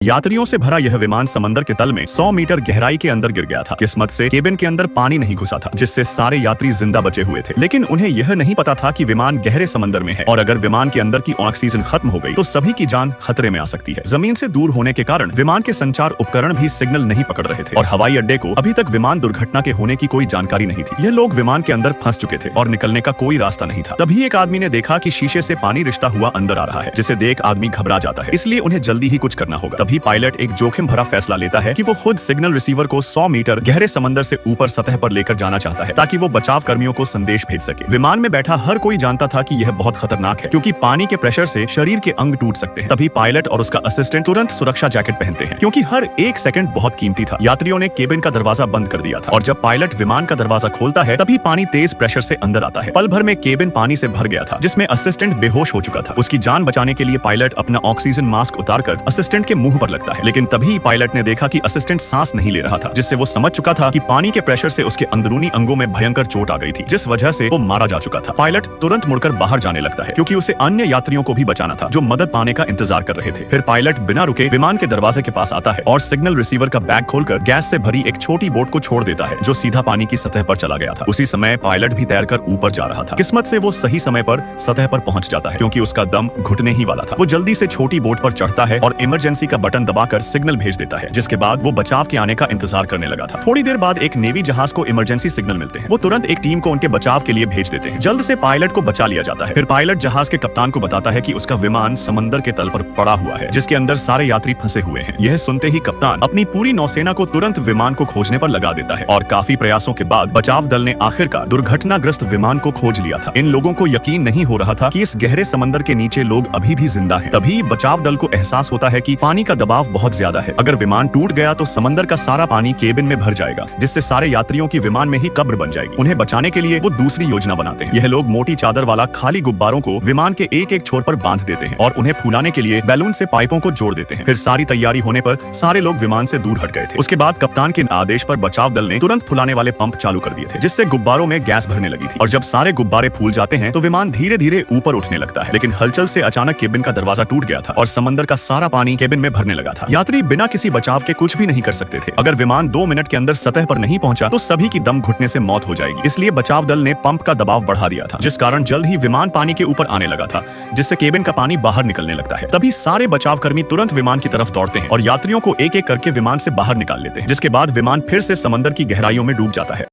यात्रियों से भरा यह विमान समंदर के तल में 100 मीटर गहराई के अंदर गिर गया था। किस्मत से केबिन के अंदर पानी नहीं घुसा था, जिससे सारे यात्री जिंदा बचे हुए थे। लेकिन उन्हें यह नहीं पता था कि विमान गहरे समंदर में है और अगर विमान के अंदर की ऑक्सीजन खत्म हो गई तो सभी की जान खतरे में आ सकती है। जमीन से दूर होने के कारण विमान के संचार उपकरण भी सिग्नल नहीं पकड़ रहे थे और हवाई अड्डे को अभी तक विमान दुर्घटना के होने की कोई जानकारी नहीं थी। यह लोग विमान के अंदर फंस चुके थे और निकलने का कोई रास्ता नहीं था। तभी एक आदमी ने देखा कि शीशे से पानी रिश्ता हुआ अंदर आ रहा है, जिसे देख आदमी घबरा जाता है, इसलिए उन्हें जल्दी ही कुछ करना होगा। तभी पायलट एक जोखिम भरा फैसला लेता है कि वो खुद सिग्नल रिसीवर को 100 मीटर गहरे समंदर से ऊपर सतह पर लेकर जाना चाहता है ताकि वो बचाव कर्मियों को संदेश भेज सके। विमान में बैठा हर कोई जानता था कि यह बहुत खतरनाक है, क्योंकि पानी के प्रेशर से शरीर के अंग टूट सकते हैं। तभी पायलट और उसका असिस्टेंट तुरंत सुरक्षा जैकेट पहनते हैं, क्योंकि हर एक सेकंड बहुत कीमती था। यात्रियों ने केबिन का दरवाजा बंद कर दिया था और जब पायलट विमान का दरवाजा खोलता है तभी पानी तेज प्रेशर से अंदर आता है। पल भर में केबिन पानी से भर गया था, जिसमें असिस्टेंट बेहोश हो चुका था। उसकी जान बचाने के लिए पायलट अपना ऑक्सीजन मास्क उतारकर असिस्टेंट के मुंह पर लगता है, लेकिन तभी पायलट ने देखा कि असिस्टेंट सांस नहीं ले रहा था, जिससे वो समझ चुका था कि पानी के प्रेशर से उसके अंदरूनी अंगों में भयंकर चोट आ गई थी, जिस वजह से वो मारा जा चुका था। पायलट तुरंत मुड़कर बाहर जाने लगता है, क्योंकि उसे अन्य यात्रियों को भी बचाना था जो मदद पाने का इंतजार कर रहे थे। फिर पायलट बिना रुके विमान के दरवाजे के पास आता है और सिग्नल रिसीवर का बैग खोलकर गैस से भरी एक छोटी बोट को छोड़ देता है, जो सीधा पानी की सतह पर चला गया था। उसी समय पायलट भी तैरकर ऊपर जा रहा था। किस्मत से वो सही समय पर सतह पर पहुंच जाता है, क्योंकि उसका दम घुटने ही वाला था। वो जल्दी से छोटी बोट पर चढ़ता है और इमरजेंसी का बटन दबाकर सिग्नल भेज देता है, जिसके बाद वो बचाव के आने का इंतजार करने लगा था। थोड़ी देर बाद एक नेवी जहाज को इमरजेंसी सिग्नल मिलते हैं। वो तुरंत एक टीम को उनके बचाव के लिए भेज देते हैं। जल्द से पायलट को बचा लिया जाता है। फिर पायलट जहाज के कप्तान को बताता है कि उसका विमान समंदर के तल पर पड़ा हुआ है, जिसके अंदर सारे यात्री फंसे हुए हैं। यह सुनते ही कप्तान अपनी पूरी नौसेना को तुरंत विमान को खोजने पर लगा देता है और काफी प्रयासों के बाद बचाव दल ने आखिरकार दुर्घटनाग्रस्त विमान को खोज लिया था। इन लोगों को यकीन नहीं हो रहा था कि इस गहरे समंदर के नीचे लोग अभी भी जिंदा हैं। तभी बचाव दल को एहसास होता है कि पानी का दबाव बहुत ज्यादा है। अगर विमान टूट गया तो समंदर का सारा पानी केबिन में भर जाएगा, जिससे सारे यात्रियों की विमान में ही कब्र बन जाएगी। उन्हें बचाने के लिए वो दूसरी योजना बनाते हैं। यह लोग मोटी चादर वाला खाली गुब्बारों को विमान के एक एक छोर पर बांध देते हैं और उन्हें फुलाने के लिए बैलून से पाइपों को जोड़ देते हैं। फिर सारी तैयारी होने पर सारे लोग विमान से दूर हट गए थे। उसके बाद कप्तान के आदेश पर बचाव दल ने तुरंत फुलाने वाले पंप चालू कर दिए थे, जिससे गुब्बारों में गैस भरने लगी थी। और जब सारे गुब्बारे फूल जाते हैं तो विमान धीरे धीरे ऊपर उठने लगता है। लेकिन हलचल से अचानक केबिन का दरवाजा टूट गया था और समंदर का सारा पानी केबिन में भरने लगा था। यात्री बिना किसी बचाव के कुछ भी नहीं कर सकते थे। अगर विमान 2 मिनट के अंदर सतह पर नहीं पहुंचा तो सभी की दम घुटने से मौत हो जाएगी। इसलिए बचाव दल ने पंप का दबाव बढ़ा दिया था, जिस कारण जल्द ही विमान पानी के ऊपर आने लगा था, जिससे केबिन का पानी बाहर निकलने लगता है। तभी सारे बचाव कर्मी तुरंत विमान की तरफ दौड़ते हैं और यात्रियों को एक एक करके विमान से बाहर निकाल लेते हैं, जिसके बाद विमान फिर से समंदर की गहराइयों में डूब जाता है।